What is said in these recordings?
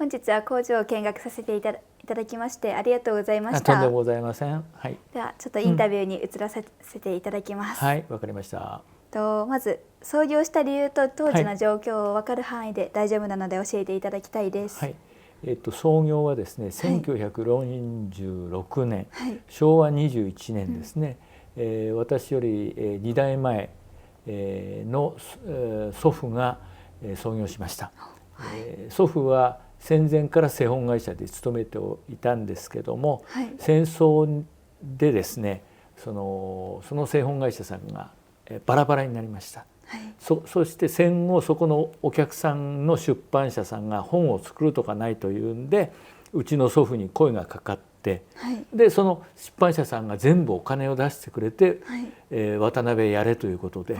本日は工場を見学させていただきましてありがとうございました。とんでもございません。はい。ではちょっとインタビューに移らせていただきます。はい、わかりました。まず創業した理由と当時の状況を分かる範囲で大丈夫なので教えていただきたいです。はい。創業はですね、1946年、はい、昭和21年ですね。私より2代前の祖父が創業しました。はい、祖父は戦前から製本会社で勤めていたんですけども、はい、戦争でですね、その製本会社さんがバラバラになりました。はい、そして戦後そこのお客さんの出版社さんが本を作るとかないというんで、うちの祖父に声がかかって、はい、でその出版社さんが全部お金を出してくれて、はい、渡辺やれということで、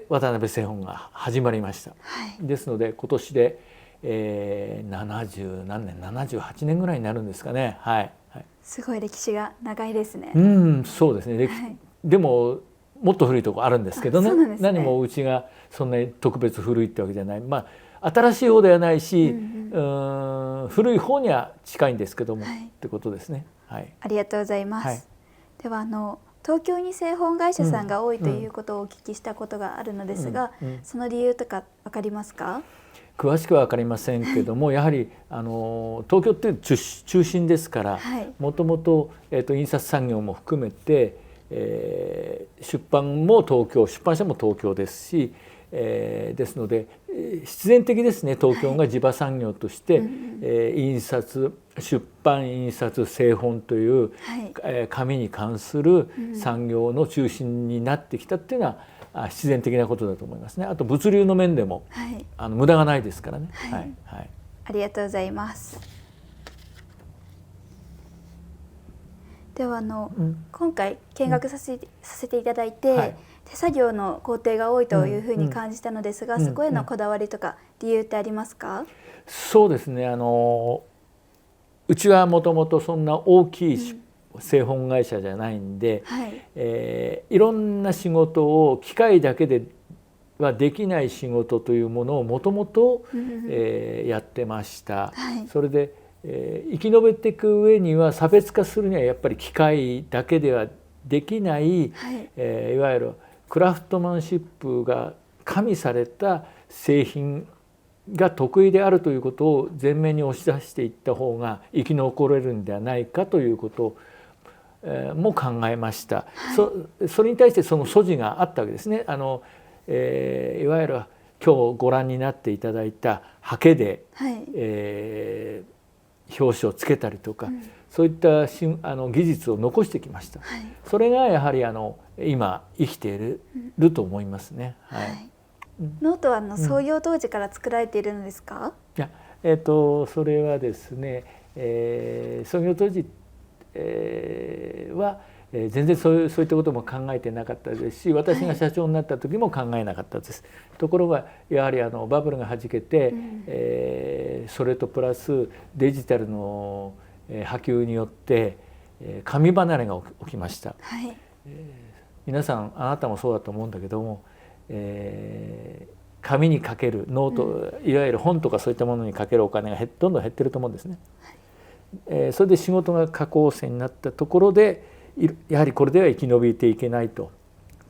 渡辺製本が始まりました。はい、ですので今年で、70何年78年ぐらいになるんですかね。はい、はい、すごい歴史が長いですね。そうですね。はい、でももっと古いところあるんですけど ね、何もうちがそんなに特別古いってわけじゃない、新しい方ではないし、古い方には近いんですけども、はい、ってことですね。はい、ありがとうございます。はい、では東京に製本会社さんが多いということをお聞きしたことがあるのですが、その理由とか分かりますか？詳しくは分かりませんけども、やはり東京っていう中心ですから、もともと印刷産業も含めて、出版も東京、出版社も東京ですし、ですので必然的ですね、東京が地場産業として、印刷、出版印刷製本という、紙に関する産業の中心になってきたっていうのは必然的なことだと思いますね。あと物流の面でも、無駄がないですからね。はいはい、ありがとうございます。では今回見学させていただいて、手作業の工程が多いというふうに感じたのですが、そこへのこだわりとか理由ってありますか？そうですね、うちはもともとそんな大きい製本会社じゃないんで、いろんな仕事を機械だけではできない仕事というものをもともとやってました。それで生き延びていく上には差別化するにはやっぱり機械だけではできない、いわゆるクラフトマンシップが加味された製品が得意であるということを前面に押し出していった方が生き残れるんではないかということも考えました。それに対してその素地があったわけですね。いわゆる今日ご覧になっていただいた刷毛で、表紙をつけたりとか、そういった技術を残してきました。それがやはり今生きていると思いますね。ノートは創業当時から作られているのですか？いや、それはですね、創業当時、は全然そういったことも考えてなかったですし、私が社長になった時も考えなかったです。ところがやはりバブルがはじけて、それとプラスデジタルの波及によって紙離れが起きました。皆さんあなたもそうだと思うんだけども、紙にかけるノート、いわゆる本とかそういったものにかけるお金がどんどん減ってると思うんですね。それで仕事が下降線になったところでやはりこれでは生き延びていけないと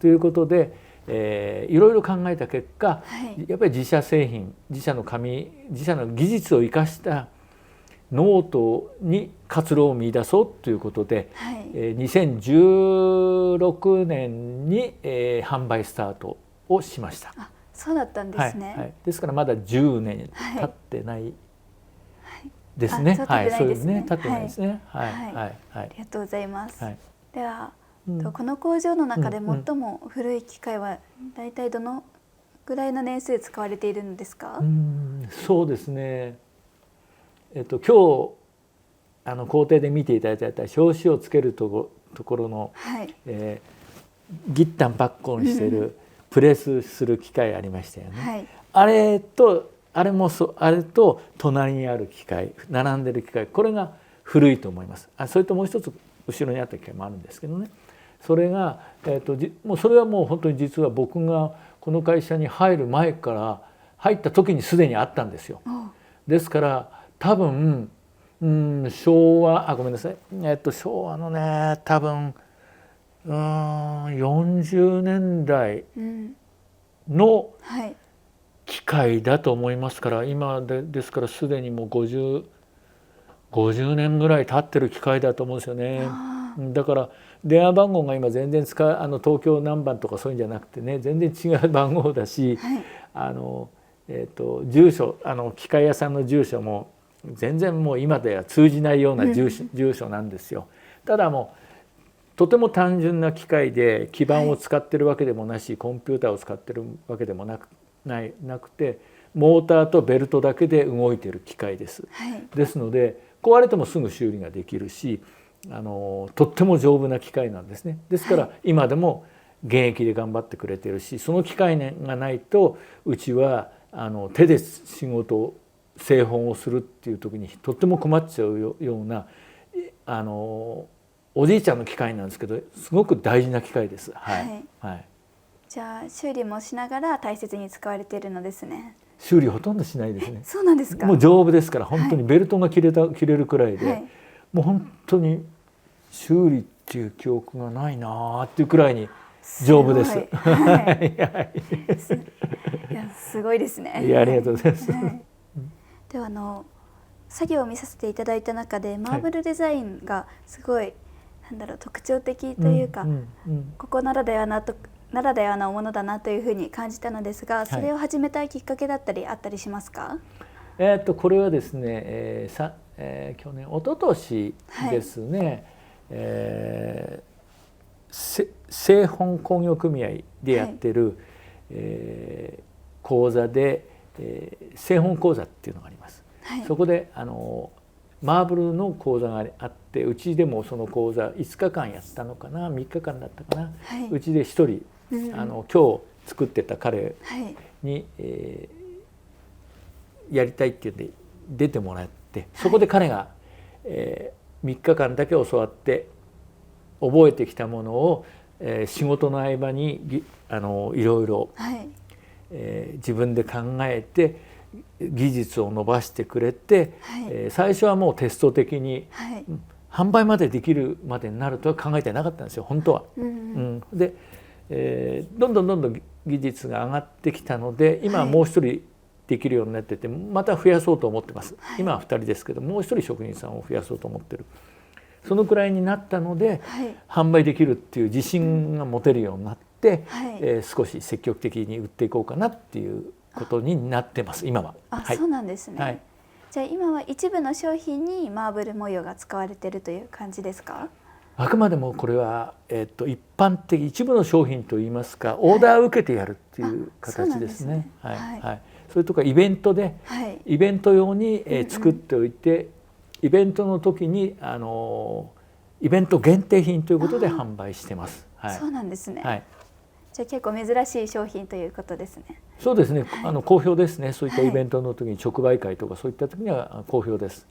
いうことで、いろいろ考えた結果、やっぱり自社製品、自社の紙、自社の技術を生かしたノートに活路を見出そうということで、2016年に販売スタートをしました。そうだったんですね。ですからまだ10年経ってないですね。そうですね。経ってないですね。ありがとうございます。では、この工場の中で最も古い機械は大体どのぐらいの年数使われているのですか？そうですね。今日工程で見ていただいた表紙をつけるところの、ギッタンパッコンしているプレスする機械ありましたよね。あれと隣にある機械、並んでる機械、これが古いと思います。それともう一つ後ろにあった機械もあるんですけどね。それが、もうそれはもう本当に実は僕がこの会社に入る前から入った時にすでにあったんですよ。ですから多分、昭和ごめんなさい、昭和のね多分40年代の機械だと思いますから、今ですからすでにもう50年ぐらい経ってる機械だと思うんですよね。だから電話番号が今全然東京何番とかそういうんじゃなくてね、全然違う番号だし、住所機械屋さんの住所も全然もう今では通じないような住所なんですよ。ただもうとても単純な機械で基板を使ってるわけでもなし、コンピューターを使ってるわけでもなくて、モーターとベルトだけで動いてる機械です。ですので壊れてもすぐ修理ができるし、とっても丈夫な機械なんですね。ですから今でも現役で頑張ってくれてるし、その機械がないとうちは手で仕事製本をするっていう時にとっても困っちゃうようなおじいちゃんの機械なんですけど、すごく大事な機械です。じゃあ修理もしながら大切に使われているのですね。修理ほとんどしないですね。そうなんですか。もう丈夫ですから、本当にベルトが切れるくらいで、もう本当に修理っていう記憶がないなっていうくらいに丈夫です。いやすごいですね。いやありがとうございます。では作業を見させていただいた中でマーブルデザインがすごい特徴的というか、ここならではなものだなというふうに感じたのですが、それを始めたいきっかけだったりあったりしますか？これはですね、去年一昨年ですね、製本工業組合でやってる、講座で、製本講座っていうのがあります。そこでマーブルの講座があって、うちでもその講座5日間やったのかな、3日間だったかな、うちで1人今日作ってた彼に、やりたいっていうんで出てもらって、そこで彼が、3日間だけ教わって覚えてきたものを、仕事の合間にいろいろ、自分で考えて技術を伸ばしてくれて、最初はもうテスト的に、販売までできるまでになるとは考えてなかったんですよ本当は。で、どんどん技術が上がってきたので、今はもう一人できるようになってて、また増やそうと思ってます。今は2人ですけど、もう一人職人さんを増やそうと思ってる。そのくらいになったので、販売できるっていう自信が持てるようになって、少し積極的に売っていこうかなっていうことになってます今は。そうなんですね。じゃあ今は一部の商品にマーブル模様が使われているという感じですか？あくまでもこれは、一般的一部の商品といいますか、オーダーを受けてやるっていう形ですね。それとかイベントで、イベント用に、作っておいて、イベントの時にイベント限定品ということで販売してます。そうなんですね。じゃあ結構珍しい商品ということですね。そうですね。好評ですね。そういったイベントの時に直売会とかそういった時には好評です。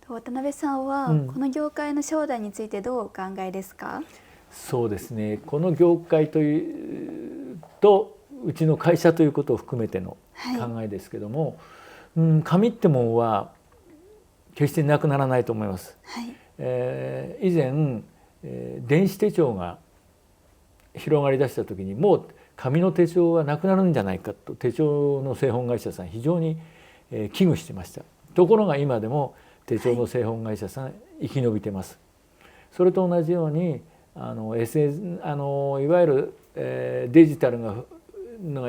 渡辺さんはこの業界の将来についてどうお考えですか？そうですね。この業界というとうちの会社ということを含めての考えですけども、紙ってもんは決してなくならないと思います。以前、電子手帳が広がりだした時にもう紙の手帳はなくなるんじゃないかと手帳の製本会社さん非常に危惧してました。ところが今でも手帳の製本会社さん生き延びてます。それと同じようにいわゆる、デジタルが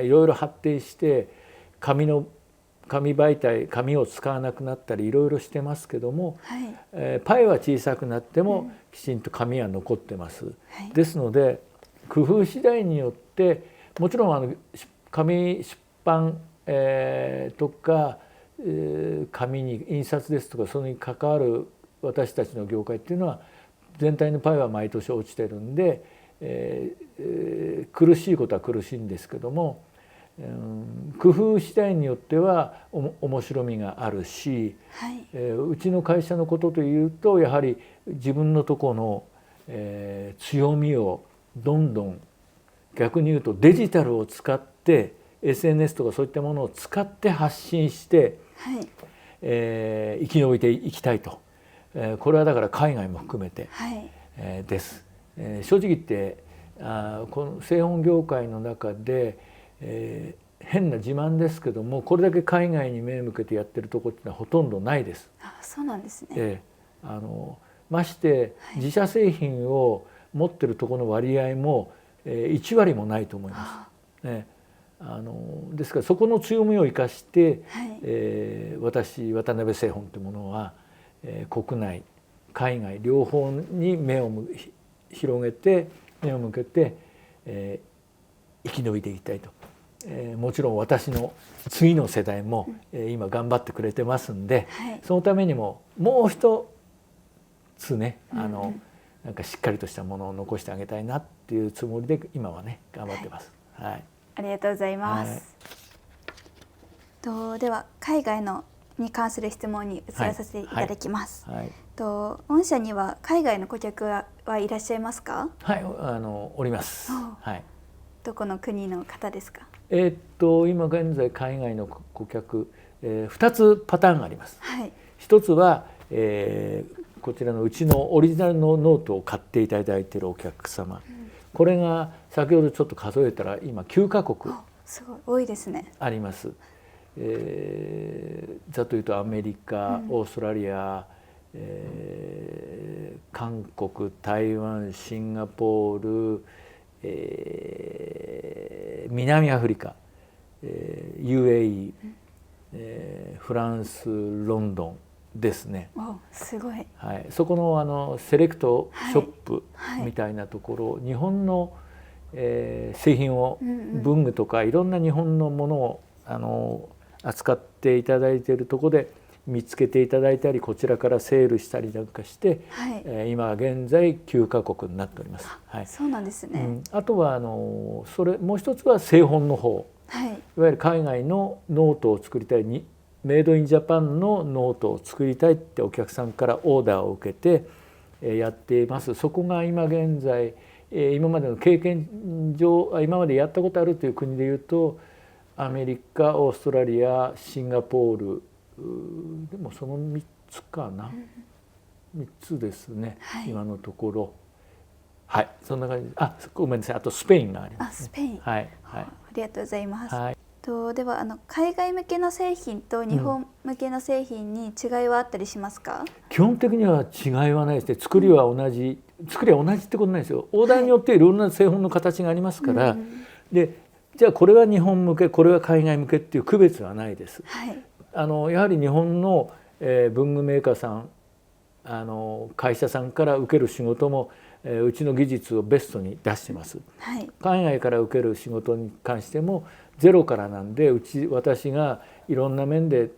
いろいろ発展して紙媒体紙を使わなくなったりいろいろしてますけども、パイは小さくなってもきちんと紙は残ってます。ですので工夫次第によってもちろん紙出版、とか、紙に印刷ですとかそれに関わる私たちの業界っていうのは全体のパイは毎年落ちてるんで、苦しいことは苦しいんですけども、工夫次第によっては面白みがあるし、うちの会社のことというとやはり自分のとこの、強みをどんどん逆に言うとデジタルを使って SNS とかそういったものを使って発信して、生き延びていきたいと、これはだから海外も含めて、です。正直言ってこの製本業界の中で、変な自慢ですけども、これだけ海外に目を向けてやってるところっていうのはほとんどないです。そうなんですね。まして自社製品を持ってるところの割合も1割もないと思います。ですからそこの強みを生かして、私渡辺製本というものは、国内海外両方に目を広げて目を向けて、生き延びていきたいと。もちろん私の次の世代も、今頑張ってくれてますんで、そのためにももう一つね、なんかしっかりとしたものを残してあげたいなっていうつもりで今はね頑張ってます。ありがとうございます。では海外に関する質問に移らさせていただきます。御社には海外の顧客はいらっしゃいますか？はい、おります。どこの国の方ですか？今現在海外の顧客、2つパターンがあります。1つは、こちらのうちのオリジナルのノートを買っていただいているお客様、これが先ほどちょっと数えたら今9カ国すごい多いですね。あります。ざっというとアメリカ、オーストラリア、韓国、台湾、シンガポール、南アフリカ、UAE、フランス、ロンドンですね。すごい。そこのセレクトショップみたいなところ、日本の、製品を、文具とかいろんな日本のものを扱っていただいているところで見つけていただいたり、こちらからセールしたりなんかして、今現在9カ国になっております。そうなんですね。あとはそれもう一つは製本の方、いわゆる海外のノートを作りたいにメイドインジャパンのノートを作りたいってお客さんからオーダーを受けてやっています。そこが今現在今までの経験上今までやったことあるという国でいうとアメリカ、オーストラリア、シンガポール、でもその3つかな、3つですね、今のところ。そんな感じ。ごめんなさい、あとスペインがあります、スペイン。ありがとうございます。では海外向けの製品と日本向けの製品に違いはあったりしますか？基本的には違いはないですね。作りは同じ、作りは同じってことないですよ。オーダーによっていろんな製本の形がありますから、でじゃあこれは日本向け、これは海外向けっていう区別はないです。やはり日本の文具メーカーさん、会社さんから受ける仕事もうちの技術をベストに出してます。海外から受ける仕事に関してもゼロからなんで、私がいろんな面で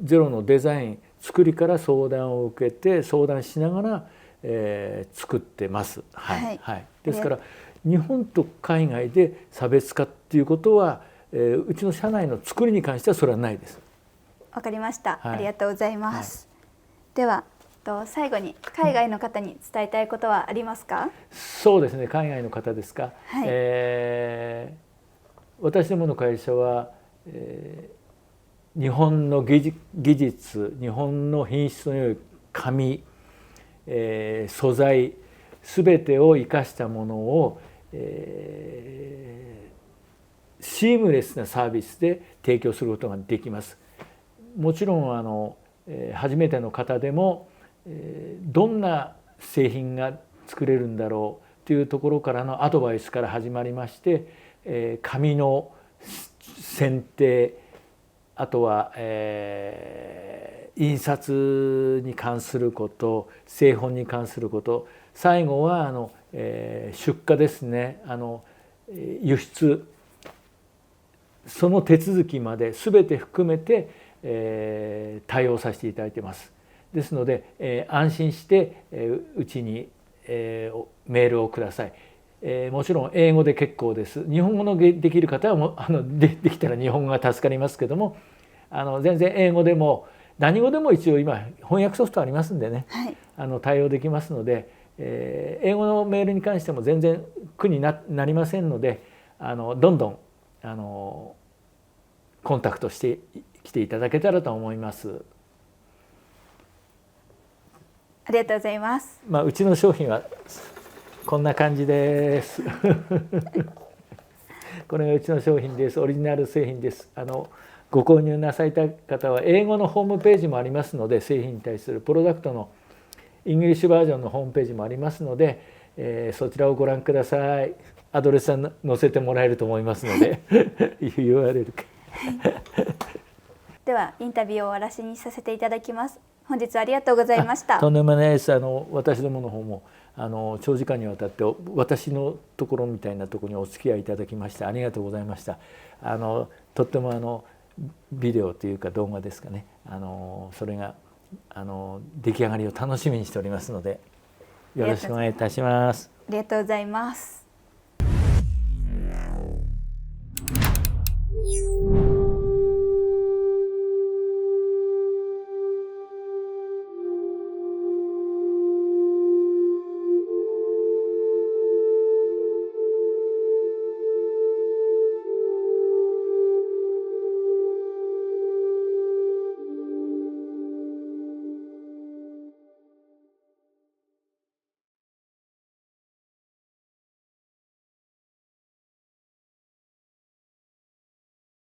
ゼロのデザイン作りから相談を受けて相談しながら、作ってます。ですから日本と海外で差別化っていうことは、うちの社内の作りに関してはそれはないです。わかりました。ありがとうございます。では最後に海外の方に伝えたいことはありますか？そうですね、海外の方ですか。私どもの会社は、日本の技術、日本の品質の良い紙、素材すべてを生かしたものを、シームレスなサービスで提供することができます。もちろん初めての方でもどんな製品が作れるんだろうというところからのアドバイスから始まりまして、紙の選定、あとは、印刷に関すること、製本に関すること、最後は出荷ですね、輸出、その手続きまで全て含めて、対応させていただいています。ですので、安心してうちに、メールをください。もちろん英語で結構です。日本語のできる方はできたら日本語が助かりますけども、全然英語でも何語でも一応今翻訳ソフトありますんでね、対応できますので、英語のメールに関しても全然苦になりませんので、どんどんコンタクトしてきていただけたらと思います。ありがとうございます。うちの商品はこんな感じですこれがうちの商品です。オリジナル製品です。ご購入なさいた方は英語のホームページもありますので、製品に対するプロダクトのイングリッシュバージョンのホームページもありますので、そちらをご覧ください。アドレスは載せてもらえると思いますのでURL かではインタビューを終わらしにさせていただきます。本日はありがとうございました。とんでもないです。私どもの方も長時間にわたって私のところみたいなところにお付き合いいただきましてありがとうございました。とってもビデオというか動画ですかね、それが出来上がりを楽しみにしておりますのでよろしくお願いいたします。ありがとうございます。